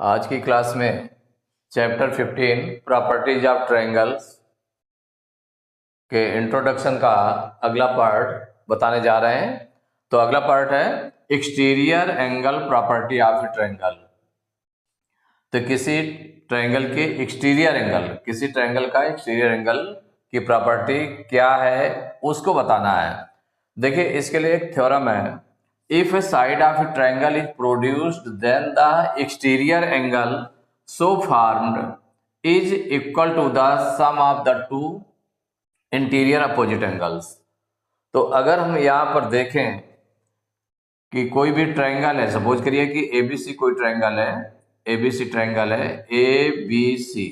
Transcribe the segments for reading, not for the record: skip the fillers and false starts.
आज की क्लास में चैप्टर 15 प्रॉपर्टीज ऑफ ट्रायंगल्स के इंट्रोडक्शन का अगला पार्ट बताने जा रहे हैं। तो अगला पार्ट है exterior angle property of triangle. तो किसी ट्रायंगल के एक्सटीरियर एंगल, किसी ट्रायंगल का एक्सटीरियर एंगल की प्रॉपर्टी क्या है उसको बताना है। देखिए, इसके लिए एक थ्योरम है, if a side of a triangle is produced then the exterior angle so formed is equal to the sum of the two interior opposite angles. तो अगर हम यहाँ पर देखें कि कोई भी ट्रायंगल है, सपोज करिए कि एबीसी कोई ट्रायंगल है, एबीसी ट्रायंगल है एबीसी,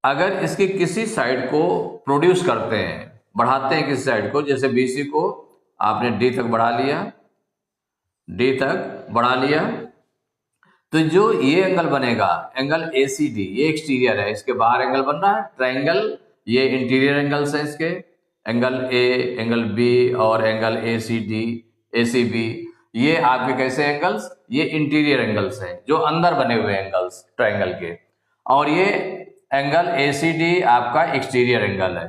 अगर इसके किसी साइड को प्रोड्यूस करते हैं, बढ़ाते हैं किसी साइड को, जैसे बीसी को आपने डी तक बढ़ा लिया, डी तक बढ़ा लिया, तो जो ये एंगल बनेगा, एंगल एसीडी, ये एक्सटीरियर है, इसके बाहर एंगल बन रहा है ट्रायंगल, ये इंटीरियर एंगल्स हैं इसके, एंगल ए, एंगल बी और एंगल एसीडी, एसीबी, ये आपके कैसे एंगल्स, ये इंटीरियर एंगल्स हैं जो अंदर बने हुए एंगल्स ट्रायंगल के, और ये एंगल एसीडी आपका एक्सटीरियर एंगल है।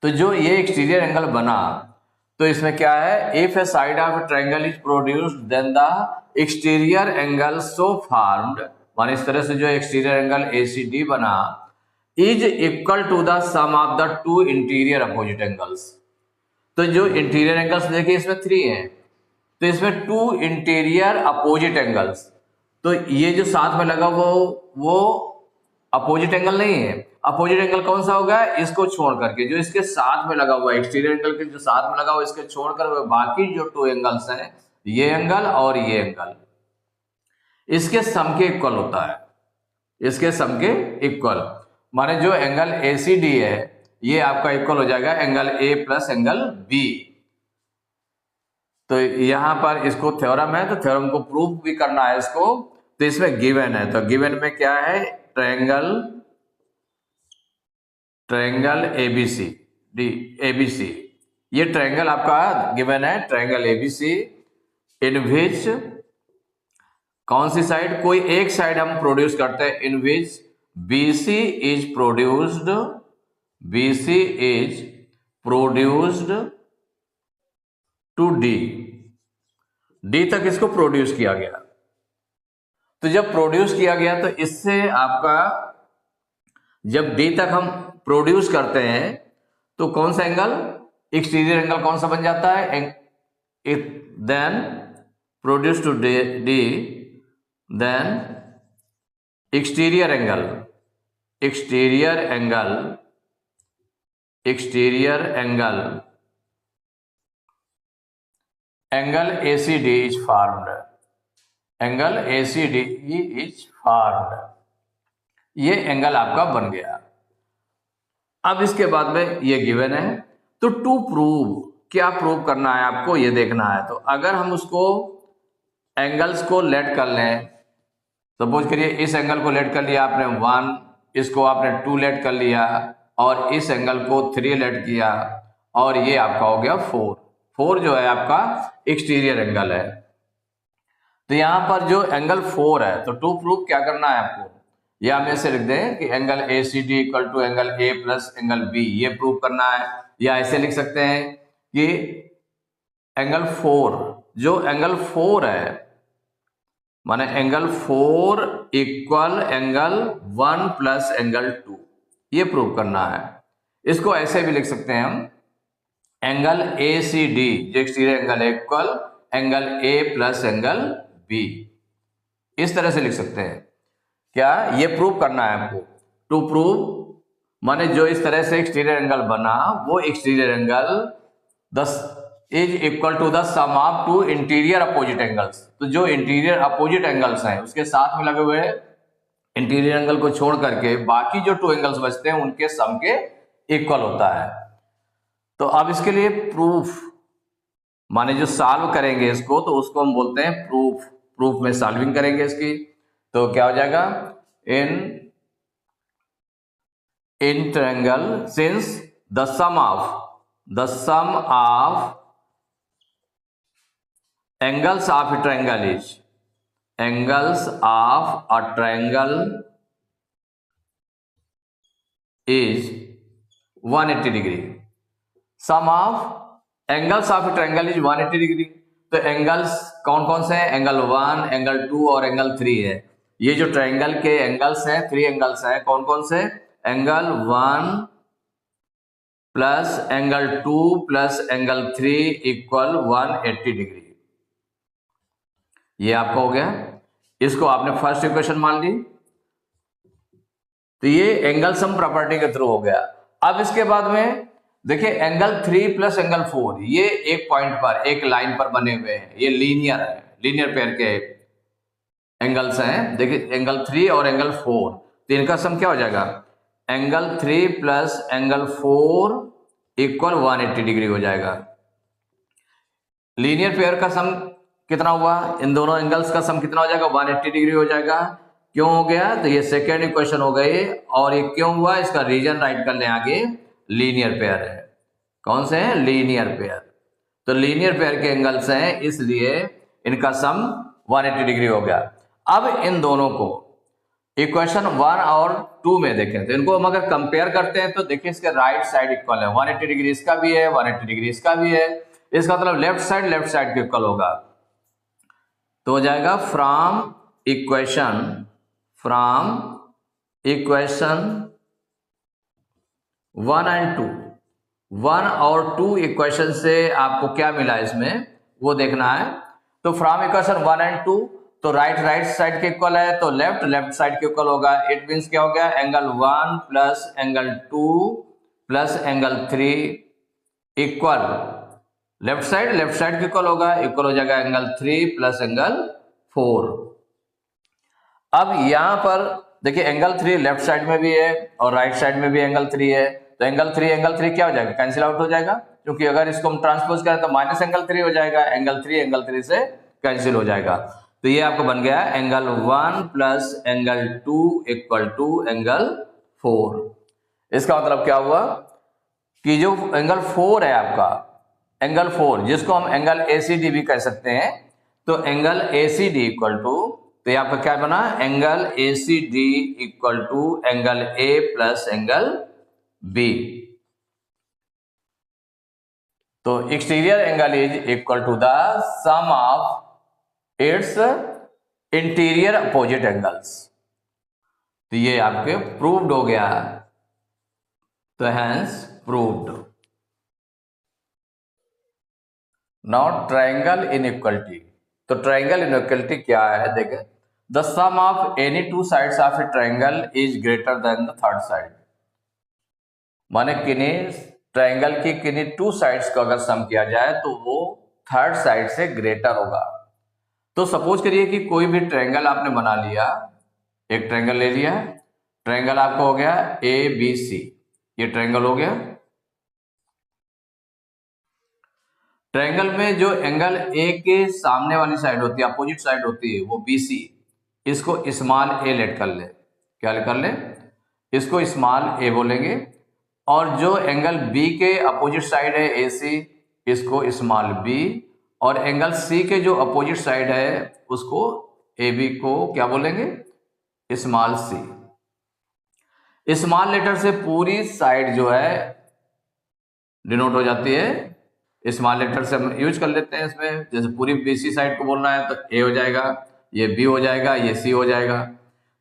तो जो ये एक्सटीरियर एंगल बना, तो इसमें क्या है, if a side of triangle is produced then the exterior angle so formed, मान इस तरह से जो एक्सटीरियर एंगल एसीडी बना, is equal to the sum of the two interior opposite angles. तो जो इंटीरियर एंगल्स देखिए इसमें 3 हैं, तो इसमें 2 इंटीरियर अपोजिट एंगल्स, तो ये जो साथ में लगा वो अपोजिट एंगल नहीं है। अपोजिट एंगल कौन सा होगा, इसको छोड़ करके, जो इसके साथ में लगा हुआ है, एक्सटीरियर एंगल के जो साथ में लगा हुआ है, इसके छोड़कर बाकी जो 2 एंगल्स हैं, ये एंगल और ये एंगल, इसके सम के इक्वल होता है, इसके सम के इक्वल, माने जो एंगल एसीडी है ये आपका इक्वल हो जाएगा angle A plus angle B. तो यहां पर इसको थ्योरम है, तो थ्योरम को प्रूफ भी करना है इसको, तो इसमें गिवन है, तो गिवन में क्या है, ट्रायंगल एबीसी डी, एबीसी, ये ट्रायंगल आपका गिवन है, ट्रायंगल एबीसी, इन विच कौन सी साइड, कोई एक साइड हम प्रोड्यूस करते हैं, इन विच BC is produced, BC is produced to D, D तक इसको प्रोड्यूस किया गया। तो जब प्रोड्यूस किया गया तो इससे आपका, जब D तक हम प्रोड्यूस करते हैं तो कौन सा एंगल, एक्सटीरियर एंगल कौन सा बन जाता है, then produce to D, then exterior angle, exterior angle, exterior angle, angle ACD is formed, angle ACD is formed, ये एंगल आपका बन गया। अब इसके बाद में ये गिवन है, तो टू प्रूव, क्या प्रूव करना है आपको, ये देखना है। तो अगर हम उसको एंगल्स को लेट कर लें, सपोज करिए इस एंगल को लेट कर लिया आपने 1, इसको आपने 2 लेट कर लिया, और इस एंगल को 3 लेट किया, और ये आपका हो गया 4, 4 जो है आपका एक्सटीरियर एंगल है। तो यहां पर जो एंगल 4 है, तो टू प्रूफ क्या करना है आपको, या हम ऐसे लिख दें कि angle ACD equal to angle A plus angle B, ये प्रूव करना है। या ऐसे लिख सकते हैं कि एंगल 4, जो एंगल 4 है, माने angle 4 equal angle 1 plus angle 2, ये प्रूव करना है। इसको ऐसे भी लिख सकते हैं हम, एंगल एसीडी जो एक्सटीरियर एंगल है equal angle A plus angle B, इस तरह से लिख सकते हैं। क्या ये प्रूव करना है आपको, टू प्रूव, माने जो इस तरह से एक्सटीरियर एंगल बना, वो exterior angle 10 is equal to the sum of two interior opposite angles. तो जो इंटीरियर अपोजिट एंगल्स हैं उसके साथ में लगे हुए इंटीरियर एंगल को छोड़ करके बाकी जो 2 एंगल्स बचते हैं उनके सम के इक्वल होता है। तो अब इसके लिए प्रूफ, माने जो सॉल्व करेंगे इसको, तो उसको हम बोलते हैं प्रूफ, प्रूफ में सॉल्विंग करेंगे इसकी, तो क्या हो जाएगा, in triangle since the sum of angles of a triangle is, angles of a triangle is 180 degree. Sum of angles of a triangle is 180 degree. तो एंगल्स कौन कौन से हैं? एंगल 1, एंगल 2 और एंगल 3 है। ये जो ट्रायंगल के एंगल्स हैं, 3 एंगल्स हैं, कौन कौन से? Angle 1 plus angle 2 plus angle 3 equal 180 degree. ये आपका हो गया। इसको आपने फर्स्ट इक्वेशन मान ली, तो ये एंगल सम प्रॉपर्टी के थ्रू हो गया। अब इसके बाद में देखिए एंगल 3 प्लस एंगल 4, ये एक पॉइंट पर, एक लाइन पर बने हुए हैं, ये लीनियर है, लीनियर पेयर के एंगल्स हैं। देखिए एंगल 3 और एंगल 4, तो इनका सम क्या हो जाएगा? Angle 3 plus angle 4 equal 180 degree हो जाएगा। लीनियर पेयर का सम कितना हुआ? इन दोनों एंगल्स का सम कितना हो जाएगा? 180 डिग्री हो जाएगा। क्यों हो गया? तो ये सेकेंड इक्वेशन हो गई। और ये क्यों हुआ? इसका रीजन राइट कर लें आगे। लीनियर पेयर है। कौन से हैं? Linear pair. तो लीनियर पेयर के एंगल्स हैं, इसलिए इनका सम 180 डिग्री हो गया। अब इन दोनों को इक्वेशन 1 और 2 में देखें, तो इनको हम अगर कंपेयर करते हैं तो देखिए इसके राइट साइड इक्वल है, 180 डिग्री इसका भी है, 180 डिग्री इसका भी है। इसका मतलब लेफ्ट साइड के इक्वल होगा। तो हो जाएगा फ्रॉम इक्वेशन 1 एंड 2, 1 और 2 इक्वेशन से आपको क्या मिला इसमें वो देखना है। तो फ्रॉम इक्वेशन 1 एंड 2, तो राइट साइड के इक्वल है, तो लेफ्ट साइड के इक्वल होगा। इट मीन्स क्या हो गया? Angle 1 plus angle 2 plus angle 3 equal left side के इक्वल होगा, इक्वल हो जाएगा एंगल 3 प्लस एंगल 4। अब यहां पर देखिए एंगल 3 लेफ्ट साइड में भी है और राइट साइड में भी एंगल 3 है, तो एंगल 3 क्या हो जाएगा? कैंसिल आउट हो जाएगा, क्योंकि अगर इसको हम ट्रांसपोज करें तो माइनस एंगल 3 हो जाएगा, एंगल 3 से कैंसिल हो जाएगा। तो ये आपको बन गया angle 1 plus angle 2 equal to angle 4। इसका मतलब क्या हुआ कि जो एंगल 4 है आपका, एंगल 4 जिसको हम एंगल ACD भी कह सकते हैं, तो एंगल ACD इक्वल टू, तो ये आपका क्या बना? Angle ACD equal to angle A plus angle B। तो exterior angle is equal to the sum of its interior opposite angles. तो ये आपके प्रूव्ड हो गया, तो hence proved. Now triangle inequality. तो ट्रायंगल इनइक्वालिटी क्या है? देखें, the sum of any two sides of a triangle is greater than the third side. माने किन्हीं ट्रायंगल की किन्हीं 2 साइड्स को अगर सम किया जाए तो वो थर्ड साइड से ग्रेटर होगा। तो सपोज करिए कि कोई भी ट्रायंगल आपने बना लिया, एक ट्रायंगल ले लिया, ट्रायंगल आपका हो गया ABC, ये ट्रायंगल हो गया। ट्रायंगल में जो एंगल A के सामने वाली साइड होती है, अपोजिट साइड होती है, वो BC, इसको स्मॉल a लेट कर ले। क्या कर ले? इसको स्मॉल a बोलेंगे। और जो एंगल B के अपोजिट साइड है AC, इसको स्मॉल b। और एंगल C के जो अपोजिट साइड है उसको AB को क्या बोलेंगे? Small c। स्मॉल लेटर से पूरी साइड जो है डिनोट हो जाती है, स्मॉल लेटर से हम यूज कर लेते हैं इसमें। जैसे पूरी BC साइड को बोलना है तो A हो जाएगा, ये B हो जाएगा, ये C हो जाएगा।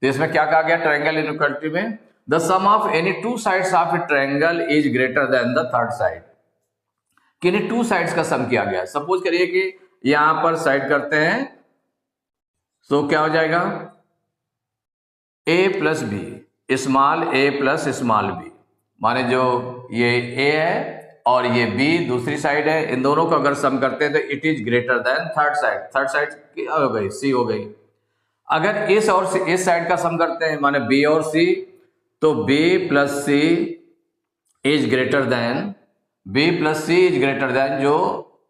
तो इसमें क्या कहा गया ट्रायंगल इनइक्वालिटी में? The sum of any 2 sides of a triangle is greater than the third side. किन्हीं 2 साइड्स का सम किया गया। सपोज करिए कि यहां पर साइड करते हैं, तो क्या हो जाएगा? A plus B, small a plus small b। माने जो ये A है और ये B दूसरी साइड है, इन दोनों को अगर सम करते हैं तो it is greater then third side. Third side क्या हो गई? C हो गई। अगर इस और इस साइड का सम करते हैं, माने B और C, तो B plus C is greater than, B plus C is greater then जो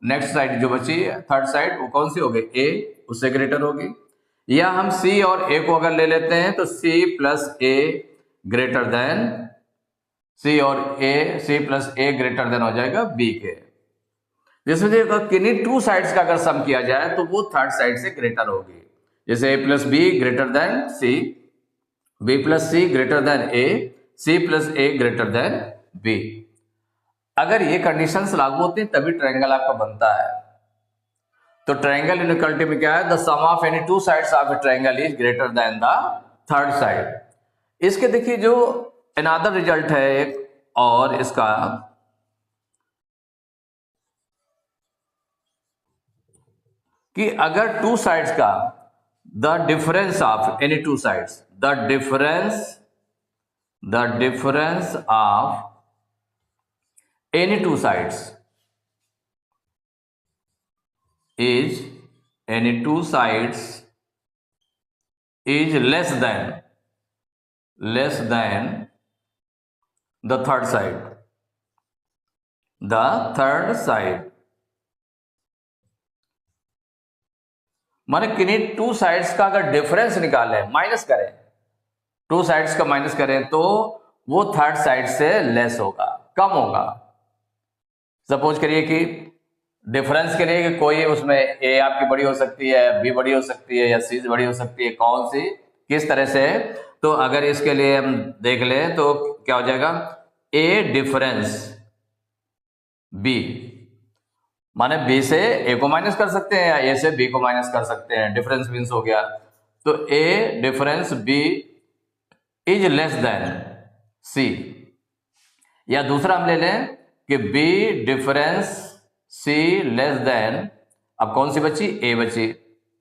नेक्स्ट साइड जो बची थर्ड साइड, वो कौन सी हो गई? A, उससे ग्रेटर होगी। या हम C और A को अगर ले लेते हैं तो C plus A greater then, C और A, C plus A greater then हो जाएगा B के। जिसमें किन्हीं 2 साइड्स का अगर सम किया जाए तो वो थर्ड साइड से ग्रेटर होगी। जैसे a plus B greater than C, b plus C greater than a, c plus a greater than b। अगर ये कंडीशंस लागू होती हैं तभी ट्रायंगल आपका बनता है। तो ट्रायंगल इनइक्वालिटी में क्या है, the sum of any two sides of a triangle is greater than the third side. इसके देखिए जो अनदर रिजल्ट है एक और इसका, कि अगर टू साइड्स का the difference of any two sides, the difference of any two sides is any two sides is less than the third side, माने किन्हीं टू साइड्स का अगर डिफरेंस निकालें, माइनस करें, टू साइड्स का माइनस करें तो वो थर्ड साइड से लेस होगा, कम होगा। सपोज करिए कि डिफरेंस के लिए कि कोई उसमें ए आपकी बड़ी हो सकती है, बी बड़ी हो सकती है या सी बड़ी हो सकती है, कौन सी किस तरह से। तो अगर इसके लिए हम देख लें तो क्या हो जाएगा, ए डिफरेंस बी, माने बी से ए को माइनस कर सकते हैं या ए से बी को माइनस कर सकते हैं, डिफरेंस मीन्स हो गया। तो A difference B is less than C, या दूसरा हम ले लें कि B difference C less than, अब कौन सी बची, ए बची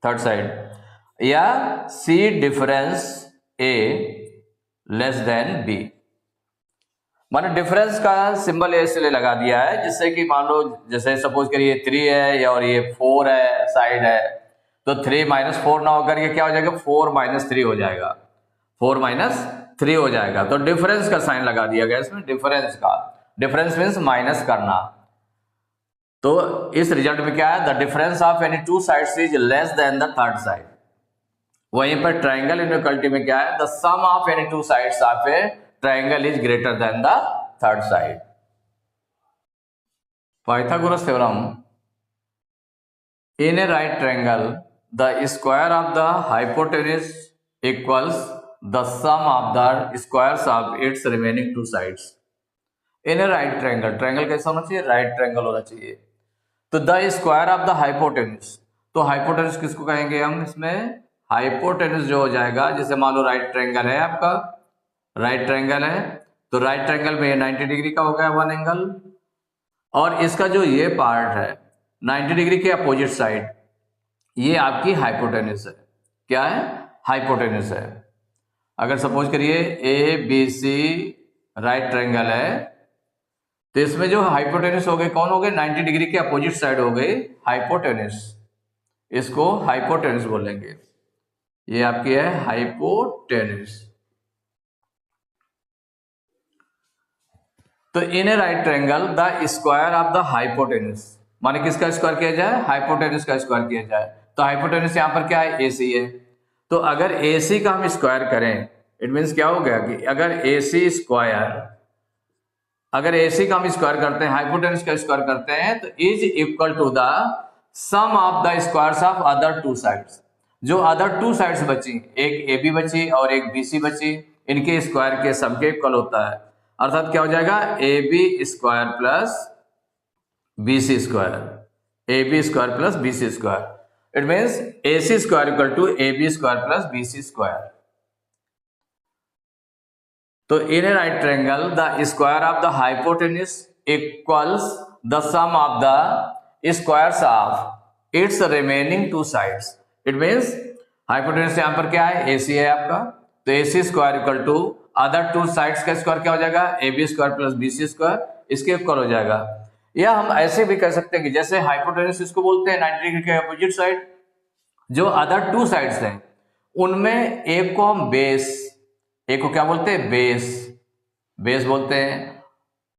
थर्ड साइड, या C difference A less than B. माने डिफरेंस का सिंबल इसलिए लगा दिया है जिससे कि मान लो जैसे सपोज करिए 3 है और ये 4 है साइड है, तो 3 माइनस 4 ना होकर के क्या हो जाएगा, 4 माइनस 3 हो जाएगा, 4 माइनस 3 हो जाएगा। तो डिफरेंस का साइन लगा दिया गया इसमें, डिफरेंस का, डिफरेंस मीन्स माइनस करना। तो इस रिजल्ट में क्या है, the difference of any two sides is less than the third side. वहीं पर ट्रायंगल इनइक्वालिटी में क्या है, the sum of any two sides of a triangle is greater than the third side. Pythagoras theorem, in a right triangle the square of the hypotenuse equals the sum of the squares of its remaining two sides. In a right triangle, triangle कैसा होना चाहिए, right triangle होना चाहिए। तो the square of the hypotenuse, तो hypotenuse किसको कहेंगे हम, इसमें हाइपोटेन्यूज जो हो जाएगा, जैसे मान लो राइट ट्रायंगल है आपका, राइट ट्रायंगल है तो राइट ट्रायंगल में 90 डिग्री का हो गया वन एंगल, और इसका जो ये पार्ट है 90 डिग्री के अपोजिट साइड, ये आपकी हाइपोटेन्यूज है। क्या है, हाइपोटेन्यूज है। अगर सपोज करिए A B C right triangle है, तो इसमें जो हाइपोटेन्यूज हो गए कौन हो गए, 90 डिग्री के अपोजिट साइड हो गए हाइपोटेन्यूज, इसको हाइपोटेन्यूज बोलेंगे। ये आपकी है हाइपोटेन्यूज। तो in a right triangle the square of the hypotenuse, माने किसका स्क्वायर किया जाए, हाइपोटेन्यूज का स्क्वायर किया जाए। तो हाइपोटेन्यूज यहां पर क्या है, AC है। तो अगर AC का हम स्क्वायर करें, इट मीन्स क्या हो गया कि अगर AC स्क्वायर, अगर AC का हम स्क्वायर करते हैं, हाइपोटेन्यूज का स्क्वायर करते हैं, तो is equal to the sum of the squares of other two sides. जो अदर टू साइड्स बची, एक AB बची और एक BC बची, इनके स्क्वायर के सम के इक्वल होता है। अर्थात क्या हो जाएगा, AB square plus BC square, AB square plus BC square. It means AC square equal to AB square plus BC square. तो in a right triangle the square of the hypotenuse equals the sum of the squares of its remaining two sides. It means hypotenuse यहां पर क्या है, AC है आपका, तो AC square equal to other two sides का square क्या हो जाएगा, AB square plus BC square, इसके इक्वल हो जाएगा। या हम ऐसे भी कह सकते हैं कि जैसे हाइपोटेन्यूज इसको बोलते हैं 90 डिग्री के अपोजिट साइड, जो अदर टू साइड्स हैं उनमें एक को हम बेस, एक को क्या बोलते हैं, बेस बोलते हैं।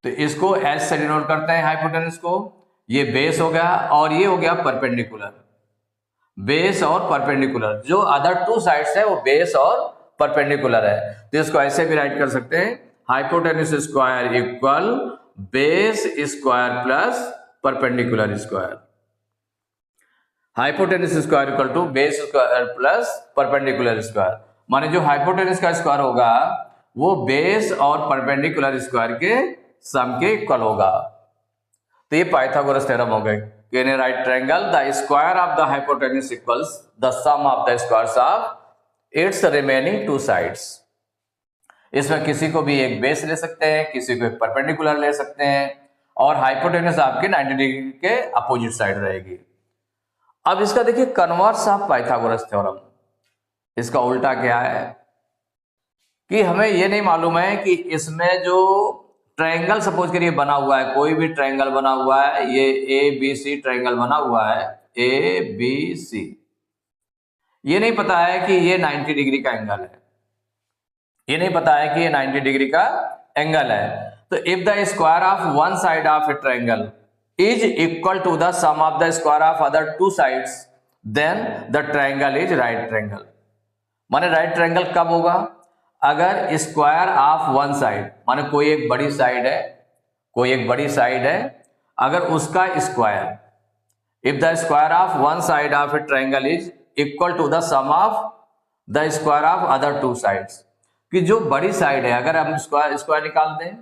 तो इसको S से डिनोट करते हैं हाइपोटेन्यूज को, ये बेस हो गया और ये हो गया परपेंडिकुलर, बेस और परपेंडिकुलर। जो अदर टू साइड्स है वो बेस और परपेंडिकुलर है, तो इसको ऐसे भी राइट कर सकते हैं, hypotenuse square equal base square plus perpendicular square. Hypotenuse square equal to base square plus perpendicular square, माने जो हाइपोटेनस का स्क्वायर होगा वो बेस और परपेंडिकुलर स्क्वायर के सम के इक्वल होगा। तो ये पाइथागोरस थ्योरम हो गए। In a right triangle the square of the hypotenuse equals the sum of the squares of its remaining two sides. इसमें किसी को भी एक बेस ले सकते हैं, किसी को एक परपेंडिकुलर ले सकते हैं, और हाइपोटेनस आपके 90 डिग्री के अपोजिट साइड रहेगी। अब इसका देखिए कन्वर्स ऑफ पाइथागोरस थ्योरम, इसका उल्टा क्या है कि हमें यह नहीं मालूम है कि इसमें जो ट्रायंगल सपोज करिए बना हुआ है, कोई भी ट्रायंगल बना हुआ है, ये ए बी सी ट्रायंगल बना हुआ है, ए बी सी, ये नहीं पता है कि ये 90 डिग्री का एंगल है, ये नहीं पता है कि ये 90 डिग्री का एंगल है। तो if the square of one side of a triangle is equal to the sum of the square of other two sides then the triangle is right triangle. माने राइट ट्रायंगल कब होगा? अगर square of one side, माने कोई एक बड़ी side है, कोई एक बड़ी साइड है, अगर उसका square, if the square of one side of a triangle is equal to the sum of the square of other two sides, कि जो बड़ी साइड है अगर हम स्क्वायर निकाल दें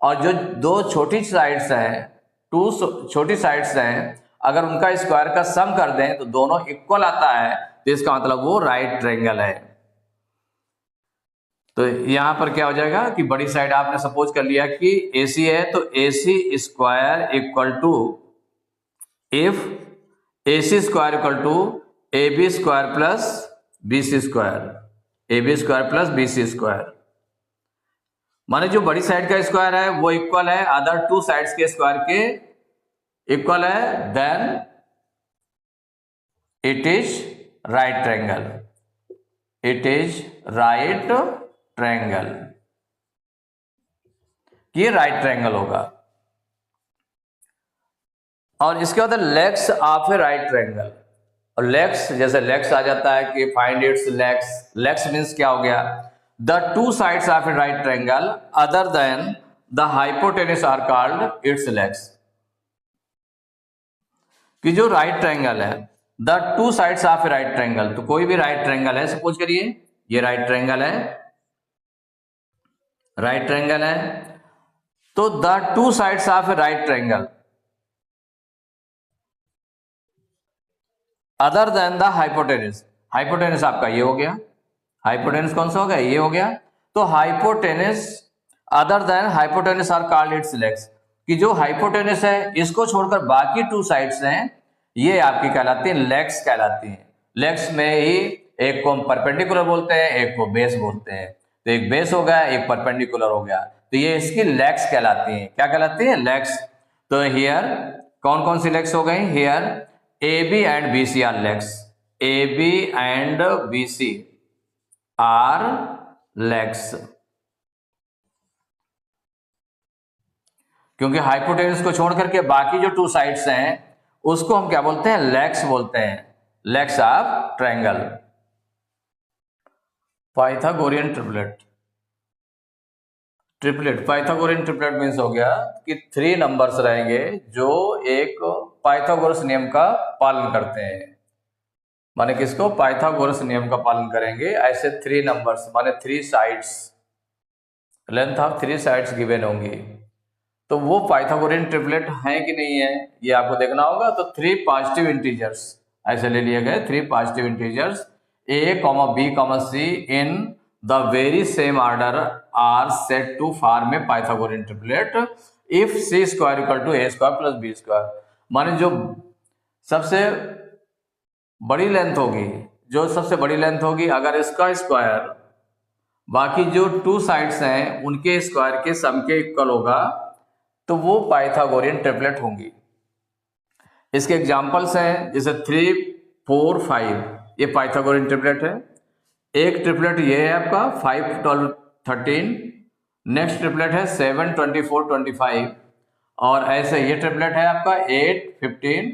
और जो दो छोटी साइड्स हैं, टू छोटी साइड्स हैं, अगर उनका स्क्वायर का सम कर दें तो दोनों इक्वल आता है, तो इसका मतलब वो राइट ट्रायंगल है। तो यहां पर क्या हो जाएगा कि बड़ी साइड आपने सपोज कर लिया कि AC है, तो AC square equal to, if AC square equal to AB square plus BC square, AB square plus BC square, माने जो बड़ी साइड का स्क्वायर है वो इक्वल है अदर टू साइड्स के स्क्वायर के इक्वल है, then it is right triangle, it is right triangle, ये राइट ट्रायंगल होगा। और इसके बाद legs of a right triangle, और लेग्स जैसे लेग्स आ जाता है कि find its legs, legs means क्या हो गया? The two sides of a right triangle other than the hypotenuse are called its legs, कि जो राइट ट्रायंगल है, the two sides of a right triangle, तो कोई भी राइट ट्रायंगल है, सपोज करिए ये राइट ट्रायंगल है, राइट ट्रायंगल है, तो the two sides of a right triangle other than the hypotenuse, hypotenuse आपका ये हो गया, हाइपोटेनस कौन सा हो गया? ये हो गया। तो hypotenuse other than hypotenuse are called its legs, कि जो हाइपोटेनस है इसको छोड़कर बाकी टू साइड्स हैं ये आपकी कहलाती हैं लेग्स कहलाती हैं। लेग्स में ही एक को हम परपेंडिकुलर बोलते हैं, एक को बेस बोलते हैं, तो एक बेस हो गया, एक परपेंडिकुलर हो गया, तो ये इसकी लेग्स कहलाती हैं। क्या कहलाती है? लेग्स। तो हियर कौन कौन सी लेग्स हो गई? Here AB and BC are legs, AB and BC are legs, क्योंकि हाइपोटेनस को छोड़ करके बाकी जो टू साइड्स हैं उसको हम क्या बोलते हैं? लेग्स बोलते हैं, legs of triangle. Pythagorean triplet, triplet Pythagorean triplet means हो गया कि 3 नंबर्स रहेंगे जो एक पाइथागोरस नियम का पालन करते हैं, माने किसको? पाइथागोरस नियम का पालन करेंगे। ऐसे 3 नंबर्स माने 3 sides, length of 3 sides given होंगी, तो वो पाइथागोरियन ट्रिपलेट है कि नहीं है ये आपको देखना होगा। तो 3 पॉजिटिव इंटीजर्स ऐसे ले लिए गए, 3 positive integers A, B, C in the very same order are set to form a Pythagorean triplet if C square equal to A square plus B square, माने जो सबसे बड़ी लेंथ होगी, जो सबसे बड़ी लेंथ होगी, अगर इसका स्क्वायर बाकी जो टू साइड्स हैं उनके स्क्वायर के सम के इक्वल होगा तो वो पाइथागोरियन ट्रिपलेट होंगी। इसके एग्जांपल्स हैं जैसे 3, 4, 5, ये पाइथागोरियन ट्रिपलेट है। एक ट्रिपलेट ये है आपका 5, 12, 13, नेक्स्ट ट्रिपलेट है 7, 24, 25, और ऐसे ये ट्रिपलेट है आपका 8, 15,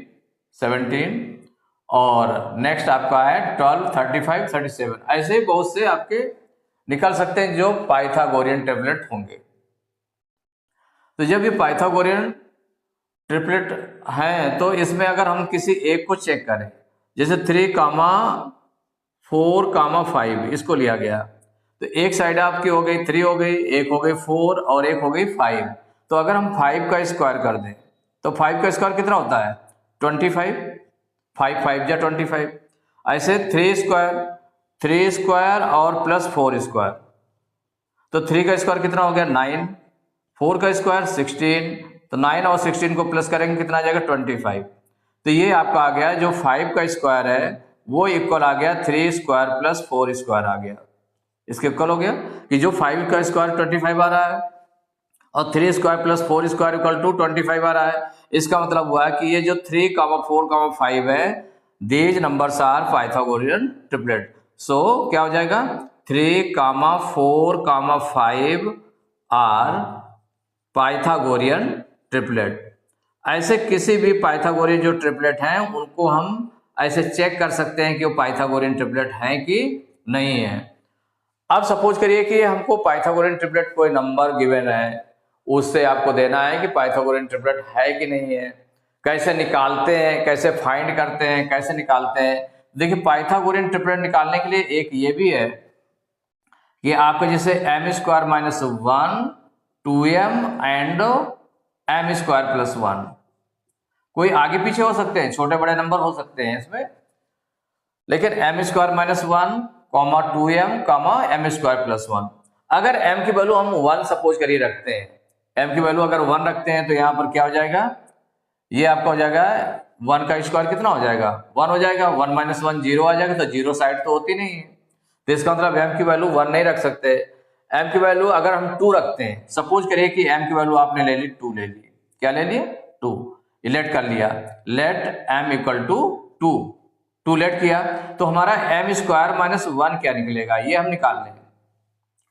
17, और नेक्स्ट आपका है 12, 35, 37। ऐसे ही बहुत से आपके निकल सकते हैं जो पाइथागोरियन ट्रिपलेट होंगे। तो जब ये पाइथागोरियन ट्रिपलेट हैं तो इसमें अगर हम किसी एक को चेक करें, जैसे 3,4,5 इसको लिया गया, तो एक साइड आपकी हो गई 3 हो गई, एक हो गई 4 और एक हो गई 5। तो अगर हम 5 का स्क्वायर कर दें तो 5 का स्क्वायर कितना होता है 25, 5 5 जा 25। ऐसे 3 स्क्वायर और प्लस 4 स्क्वायर, तो 3 का स्क्वायर कितना हो गया 9, 4 का स्क्वायर 16, तो 9 और 16 को प्लस करेंगे कितना आ जाएगा 25। तो ये आपका आ गया जो 5 का स्क्वायर है वो इक्वल आ गया 3 स्क्वायर प्लस 4 स्क्वायर आ गया। इसके इक्वल हो गया कि जो 5 का स्क्वायर 25 आ रहा है और 3 square plus 4 square equal to 25 आ रहा है। इसका मतलब हुआ कि ये जो 3, 4, 5 है, these numbers are Pythagorean triplet. So क्या हो जाएगा 3, 4, 5 आर पाइथागोरियन ट्रिपलेट। ऐसे किसी भी पाइथागोरियन जो ट्रिपलेट हैं उनको हम ऐसे चेक कर सकते हैं कि वो पाइथागोरियन ट्रिपलेट हैं कि नहीं है। अब सपोज करिए कि हमको पाइथागोरियन ट्रिपलेट कोई नंबर गिवन है, उससे आपको देना है कि पाइथागोरियन ट्रिपलेट है कि नहीं है। कैसे निकालते हैं, कैसे फाइंड करते हैं, कैसे निकालते हैं। देखिए पाइथागोरियन ट्रिपलेट निकालने के लिए एक ये भी है कि आपको जैसे m square minus 1, 2m and m square plus 1, कोई आगे पीछे हो सकते हैं, छोटे बड़े नंबर हो सकते हैं इसमें, लेकिन m square minus 1, 2m, m square plus 1। अगर m की वैल्यू हम 1 सपोज करिए रखते हैं, m की वैल्यू अगर 1 रखते हैं तो यहाँ पर क्या हो जाएगा, ये आपका हो जाएगा 1 का स्क्वायर कितना हो जाएगा 1 हो जाएगा, 1 माइनस 1 0 आ जाएगा, तो जीरो साइड तो होती नहीं है, तो इसका मतलब m की वैल्यू 1 नहीं रख सकते। m की वैल्यू अगर हम 2 रखते हैं, सपोज करिए कि m की वैल्यू आपने ले ली 2 ले ली, क्या ले लिए 2, लेट कर लिया, let m equal to 2 let किया, तो हमारा m स्क्वायर माइनस 1 क्या निकलेगा ये हम निकाल लेंगे।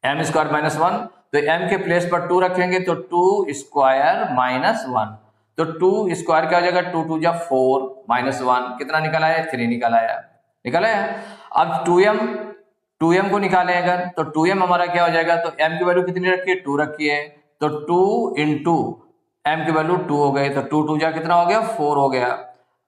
m स्क्वायर माइनस 1, तो m के प्लेस पर 2 रखेंगे तो 2 स्क्वायर माइनस 1, तो 2 स्क्वायर क्या हो जाएगा 2 2 जा 4 माइनस 1 कितना निकला है 3 निकला है। अब 2m को निकालें अगर, तो 2m हमारा क्या हो जाएगा, तो m की वैल्यू कितनी रखी है 2 रखी है, तो 2 इंटू m की वैल्यू 2 हो गई, तो 2 2 जा कितना हो गया 4 हो गया।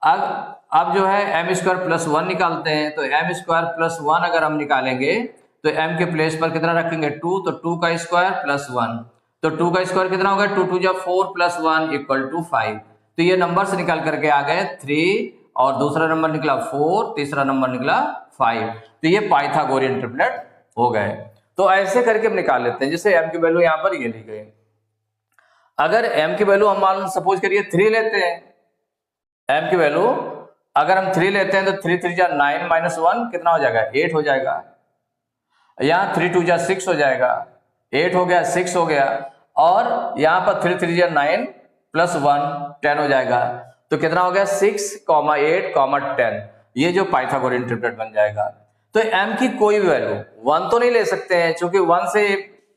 अब जो है m स्क्वायर प्लस 1 निकालते हैं, तो m स्क्वायर प्लस 1 अगर हम निकालेंगे तो m के प्लेस पर कितना रखेंगे 2, तो 2 का स्क्वायर प्लस 1, तो 2 का स्क्वायर कितना होगा 2 2 जा 4 प्लस 1 इक्वल टू 5। तो ये नंबर से निकाल करके आ गए 3 और दूसरा नंबर निकला 4, तीसरा नंबर निकला 5। तो ये पाइथागोरियन ट्रिपलेट हो गए। तो ऐसे करके हम निकाल लेते हैं, जैसे m की वैल्यू यहाँ पर ये ली गई। अगर m की वैल्यू हम मान सपोज करिए 3 लेते हैं, m की वैल्यू अगर हम 3 लेते हैं तो 3 3 जा 9 माइनस 1 कितना हो जाएगा 8 हो जाएगा, यहाँ 3 2 जा 6 हो जाएगा, 8 हो गया 6 हो गया, और यहाँ पर 3 3 जा 9 प्लस 1 10 हो जाएगा, तो कितना हो गया 6, 8, 10। ये जो पाइथागोरियन ट्रिपलेट बन जाएगा। तो m की कोई भी वैल्यू 1 तो नहीं ले सकते हैं, क्योंकि 1 से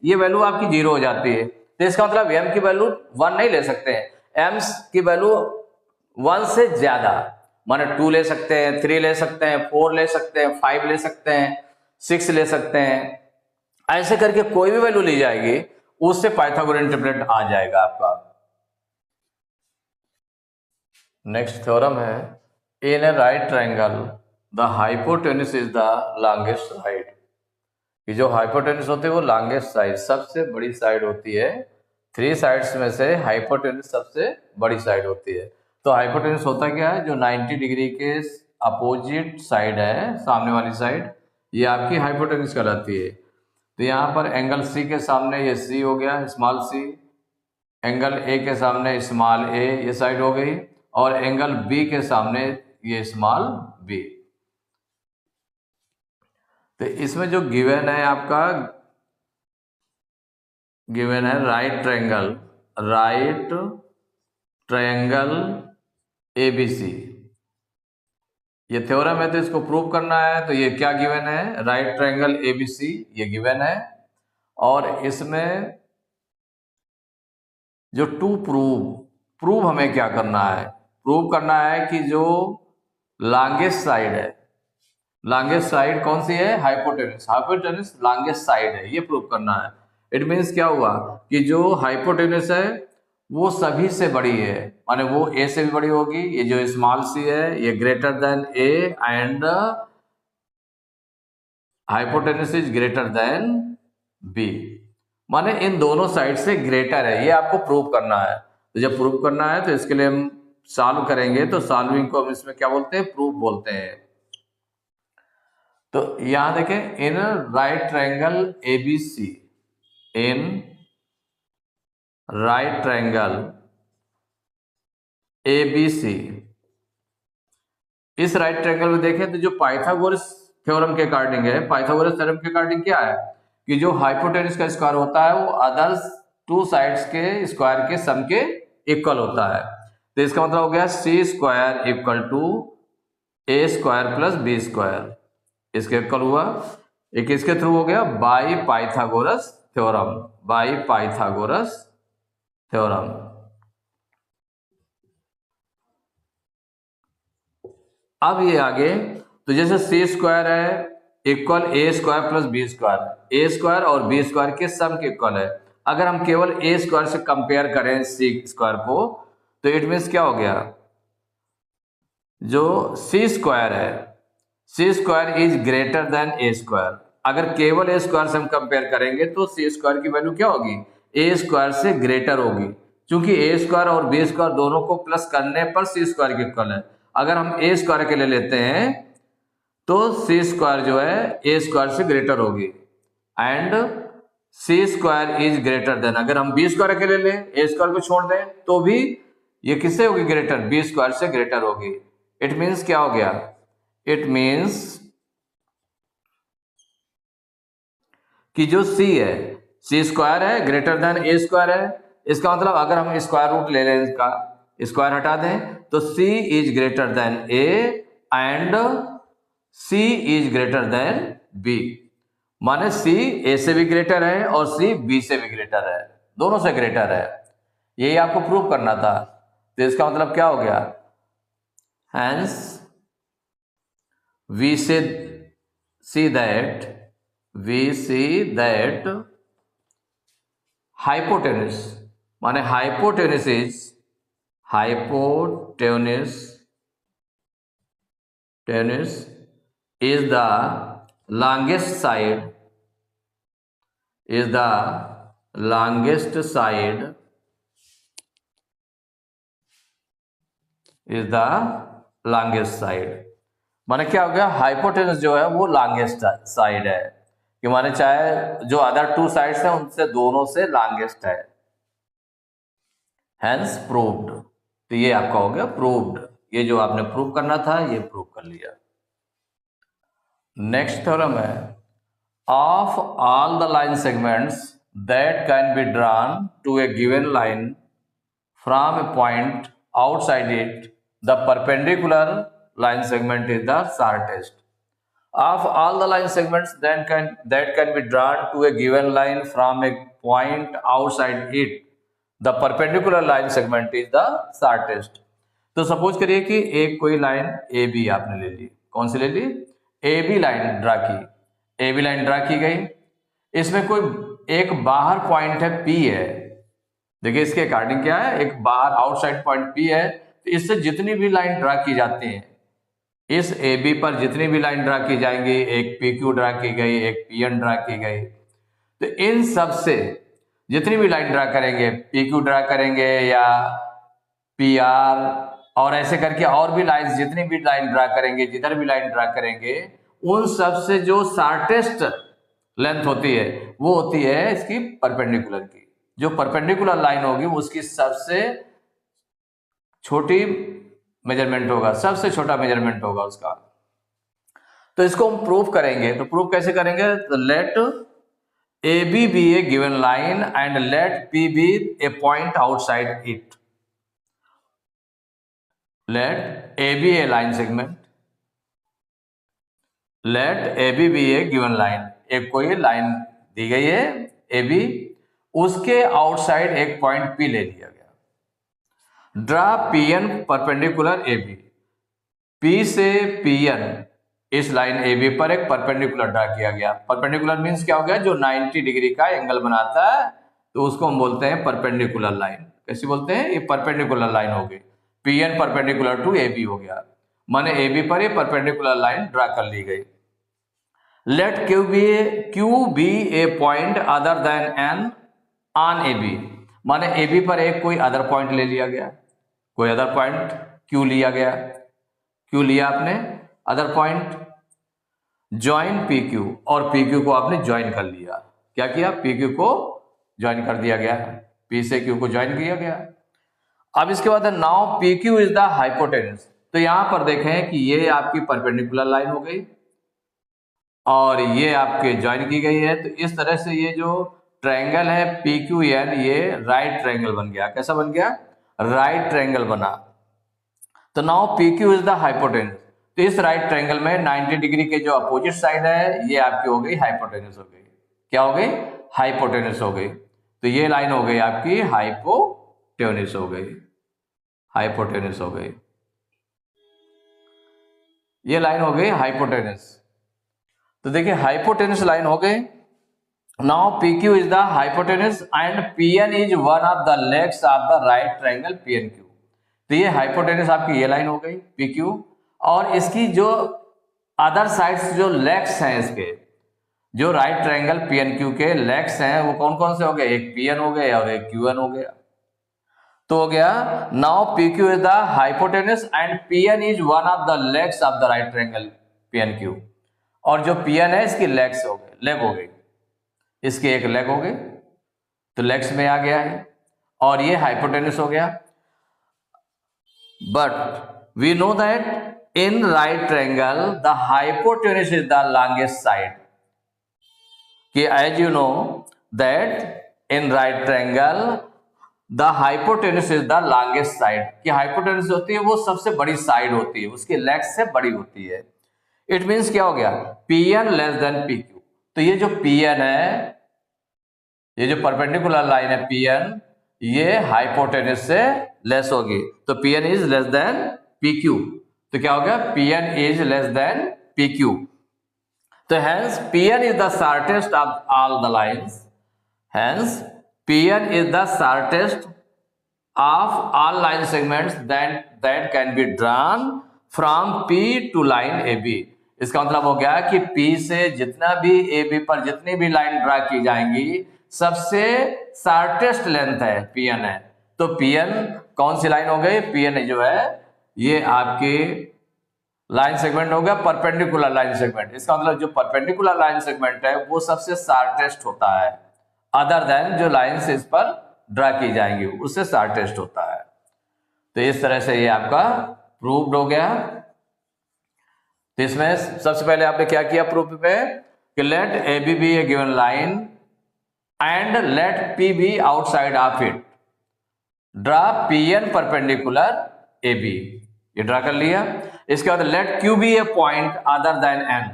ये वैल्यू आपकी 0 हो जाती है, तो इसका मतलब m की वैल्यू 1 नहीं ले सकते हैं। m की वैल्यू 1 से ज्यादा माने 2 ले सकते हैं, 3 ले सकते हैं, 4 ले सकते हैं, 5 ले सकते हैं, 6 ले सकते हैं, ऐसे करके कोई भी वैल्यू ली जाएगी उससे पाइथागोरियन ट्रिपलेट आ जाएगा आपका। नेक्स्ट थ्योरम है, in a right triangle the hypotenuse is the longest side. कि जो हाइपोटेन्यूज होती है वो लॉन्गेस्ट साइड सबसे बड़ी साइड होती है, 3 साइड्स में से हाइपोटेन्यूज सबसे बड़ी साइड होती है। तो हाइपोटेन्यूज होता क्या है, जो 90 डिग्री के अपोजिट साइड है, सामने वाली साइड, ये आपकी हाइपोटेन्यूज कहलाती है। तो यहाँ पर एंगल सी के सामने ये सी हो गया स्मॉल सी, एंगल ए के सामने स्मॉल ए ये साइड हो गई, और एंगल बी के सामने ये स्मॉल बी। तो इसमें जो गिवन है आपका, गिवन है राइट ट्रायंगल एबीसी, ये थ्योरम है तो इसको प्रूव करना है। तो ये क्या गिवन है, राइट ट्रायंगल एबीसी ये गिवन है, और इसमें जो टू प्रूव हमें क्या करना है, प्रूव करना है कि जो लॉन्गेस्ट साइड है, लॉन्गेस्ट साइड कौन सी है, हाइपोटेन्यूज लॉन्गेस्ट साइड है, ये प्रूव करना है। इट मीन्स क्या हुआ कि जो हाइपोटेन्यूज है वो सभी से बड़ी है, माने वो ए से भी बड़ी होगी, ये जो स्मॉल सी है ये greater than A and hypotenuse is greater than B, माने इन दोनों साइड से ग्रेटर है, ये आपको प्रूव करना है। तो जब प्रूव करना है तो इसके लिए हम सॉल्व करेंगे, तो सॉल्विंग को हम इसमें क्या बोलते हैं, प्रूफ बोलते हैं। तो यहां देखें, इन राइट ट्रायंगल एबीसी, इन राइट ट्रायंगल एबीसी, इस राइट ट्रायंगल में देखें तो जो पाइथागोरस थ्योरम के अकॉर्डिंग है, पाइथागोरस थ्योरम के अकॉर्डिंग क्या है कि जो हाइपोटेन्यूज का स्क्वायर होता है वो अदर टू साइड्स के स्क्वायर के सम के इक्वल होता है। तो इसका मतलब हो गया C square equal to A square plus B square, इसके इक्वल हुआ। एक इसके थ्रू हो गया by Pythagoras theorem, by Pythagoras theorem. अब ये आगे, तो जैसे सी स्क्वायर है equal A square plus B square, A square और बी स्क्वायर के सम के इक्वल है। अगर हम केवल ए स्क्वायर से कंपेयर करें सी स्क्वायर को, तो इट मीन्स क्या हो गया, जो सी स्क्वायर है, C square is greater than A square. अगर केवल ए स्क्वायर से हम कंपेयर करेंगे तो सी स्क्वायर की वैल्यू क्या होगी, ए स्क्वायर से ग्रेटर होगी, क्योंकि ए स्क्वायर और बी स्क्वायर दोनों को प्लस करने पर सी स्क्वायर के इक्वल है। अगर हम ए स्क्वायर के लिए लेते हैं तो सी स्क्वायर जो है ए स्क्वायर से ग्रेटर होगी, and C square is greater than, अगर हम बी स्क्वायर के लिए लें, ए स्क्वायर को छोड़ दें तो भी ये किससे होगी ग्रेटर, बी स्क्वायर से ग्रेटर होगी। इट मीन्स क्या हो गया, इट मीन्स कि जो c है, सी स्क्वायर है ग्रेटर देन ए स्क्वायर है, इसका मतलब अगर हम स्क्वायर रूट ले लें, इसका स्क्वायर हटा दें तो c is greater than a and c is greater than b, माने c a से भी ग्रेटर है और c b से भी ग्रेटर है, दोनों से ग्रेटर है। यही आपको प्रूव करना था। तो इसका मतलब क्या हो गया, hence we see that hypotenuse, माने hypotenuse is the longest side, माने क्या हो गया, हाइपोटेनस जो है वो लॉन्गेस्ट साइड है, कि माने चाहे जो अदर टू साइड्स हैं उनसे दोनों से लॉन्गेस्ट है, हैंस प्रूव्ड। तो ये आपका हो गया प्रूव्ड, ये जो आपने प्रूव करना था ये प्रूव कर लिया। नेक्स्ट थ्योरम है, of all the line segments that can be drawn to a given line from a point outside it, the perpendicular line segment is the shortest. Of all the line segments that can be drawn to a given line from a point outside it, the perpendicular line segment is the shortest. तो suppose करिए कि एक कोई line A B आपने ले ली, कौन सी ले ली, A B line draw की, ए बी लाइन ड्रा की गई, इसमें कोई एक बाहर पॉइंट है पी है, देखिए इसके अकॉर्डिंग क्या है, एक बाहर आउटसाइड पॉइंट पी है, तो इससे जितनी भी लाइन ड्रा की जाती है, इस ए बी पर जितनी भी लाइन ड्रा की जाएंगी, एक पी क्यू ड्रा की गई, एक पी एन ड्रा की गई, तो इन सब से जितनी भी लाइन ड्रा करेंगे, पी क्यू ड्रा करेंगे या पी आर, और ऐसे करके और भी लाइन, जितनी भी लाइन ड्रा करेंगे, जिधर भी लाइन ड्रा करेंगे, उन सब से जो शॉर्टेस्ट लेंथ होती है वो होती है इसकी परपेंडिकुलर की। जो परपेंडिकुलर लाइन होगी उसकी सबसे छोटी मेजरमेंट होगा, सबसे छोटा मेजरमेंट होगा उसका। तो इसको हम प्रूव करेंगे, तो प्रूव कैसे करेंगे, तो let A B be a given line and let P be a point outside it, let A B a line segment, let A B be a given line, एक कोई लाइन दी गई है ए बी, उसके outside एक point P ले लिया गया, draw P N perpendicular A B, P से पी एन इस लाइन ए बी पर एक परपेंडिकुलर ड्रा किया गया। परपेंडिकुलर मीन्स क्या हो गया, जो 90 डिग्री का एंगल बनाता है, तो उसको हम बोलते हैं परपेंडिकुलर लाइन। कैसी बोलते हैं, ये परपेंडिकुलर लाइन हो गई। PN परपेंडिकुलर टू AB हो गया, माने AB पर ये परपेंडिकुलर लाइन ड्रा कर ली गई। Let Q be a point other than N on AB, माने AB पर एक कोई अदर पॉइंट ले लिया गया, कोई अदर पॉइंट Q लिया गया, Q लिया आपने अदर पॉइंट, ज्वाइन PQ, और PQ को आपने ज्वाइन कर लिया। क्या किया, PQ को ज्वाइन कर दिया गया, P से Q को ज्वाइन किया गया। अब इसके बाद now PQ is the hypotenuse, तो यहां पर देखें कि ये आपकी परपेंडिकुलर लाइन हो गई और ये आपके ज्वाइन की गई है। तो इस तरह से ये जो ट्रायंगल है PQN, ये राइट ट्रायंगल बन गया। कैसा बन गया, राइट ट्रायंगल बना। तो now PQ is the hypotenuse, तो इस राइट ट्रायंगल में 90 डिग्री के जो अपोजिट साइड है ये आपकी हो गई हाइपोटेनस हो गई। क्या हो गई, हाइपोटेनस हो गई। तो ये लाइन हो गई आपकी हाइपोटेनस हो गई, हाइपोटेनस हो गई, ये लाइन हो गई हाइपोटेनस। तो देखिए हाइपोटेनस लाइन हो गई। Now PQ is the hypotenuse and PN is one of the legs of the right triangle PNQ। तो ये हाइपोटेनस आपकी ये लाइन हो गई PQ, और इसकी जो अदर साइड्स जो लेग्स हैं, इसके जो राइट ट्रायंगल PNQ के लेग्स हैं वो कौन कौन से हो गए, एक PN हो गए और एक QN हो गया। तो हो गया now PQ is the hypotenuse and PN is one of the legs of the right triangle PNQ, और जो PN है इसकी लेग्स हो गए, लेग हो गई, इसकी एक लेग हो गई, तो लेग्स में आ गया है और ये हाइपोटेनस हो गया। But we know that in right triangle the hypotenuse is the longest side, कि as you know that in right triangle the hypotenuse is the longest side, कि हाइपोटेनस होती है वो सबसे बड़ी साइड होती है, उसकी लेग्स से बड़ी होती है। इट मीन्स क्या हो गया, PN लेस देन PQ। तो ये जो PN है, ये जो परपेंडिकुलर लाइन है PN, ये हाइपोटेनस से लेस होगी, तो PN is less then PQ। तो क्या हो गया, PN is less then PQ। तो hence PN is the shortest of all the lines, hence PN is the shortest of all line segments that can be drawn from P to line AB। इसका मतलब हो गया कि P से जितना भी AB पर जितनी भी लाइन ड्रा की जाएंगी सबसे शॉर्टेस्ट लेंथ है PN है। तो PN कौन सी लाइन हो गई, PN जो है ये आपकी लाइन सेगमेंट हो गया परपेंडिकुलर लाइन सेगमेंट। इसका मतलब जो परपेंडिकुलर लाइन सेगमेंट है वो सबसे शॉर्टेस्ट होता है, अदर देन जो लाइंस इस पर ड्रा की जाएंगी उससे शॉर्टेस्ट होता है। तो इस तरह से ये आपका प्रूव्ड हो गया। तो इसमें सबसे पहले आपने क्या किया प्रूफ में, कि let AB be a given line and let P be outside of it, draw PN perpendicular AB, ये ड्रा कर लिया। इसके बाद let Q be a point other than N,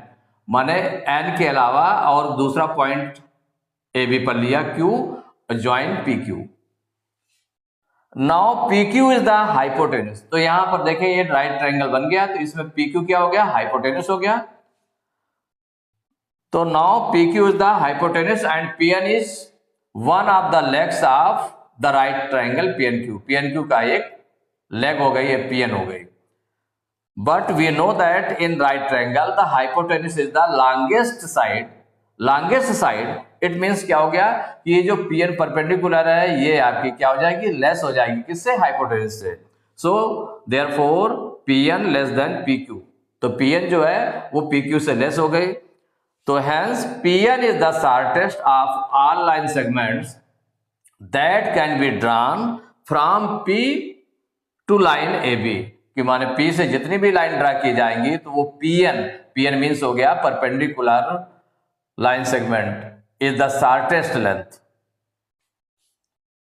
माने N के अलावा और दूसरा पॉइंट AB पर लिया Q, join PQ। Now PQ is the hypotenuse, तो यहां पर देखें ये राइट ट्रायंगल बन गया, तो इसमें PQ क्या हो गया, हाइपोटेनस हो गया। तो now PQ is the hypotenuse and PN is one of the legs of the right triangle PNQ। PNQ का एक लेग हो गई, ये PN हो गई। But we know that in right triangle the hypotenuse is the longest side. Longest side it means क्या हो गया कि ये जो PN परपेंडिकुलर है ये आपकी क्या हो जाएगी, लेस हो जाएगी, किससे, हाइपोटेनस से। So therefore PN less than PQ, तो PN जो है वो PQ से लेस हो गई। तो hence PN is the shortest of all line segments that can be drawn from P to line AB, कि माने P से जितनी भी लाइन ड्रा की जाएंगी तो वो PN मीन्स हो गया perpendicular line segment is the shortest length,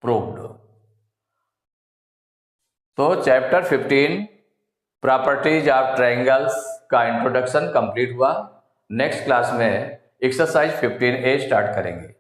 proved. तो चैप्टर 15 प्रॉपर्टीज ऑफ ट्रायंगल्स का इंट्रोडक्शन कंप्लीट हुआ। नेक्स्ट क्लास में एक्सरसाइज 15A स्टार्ट करेंगे।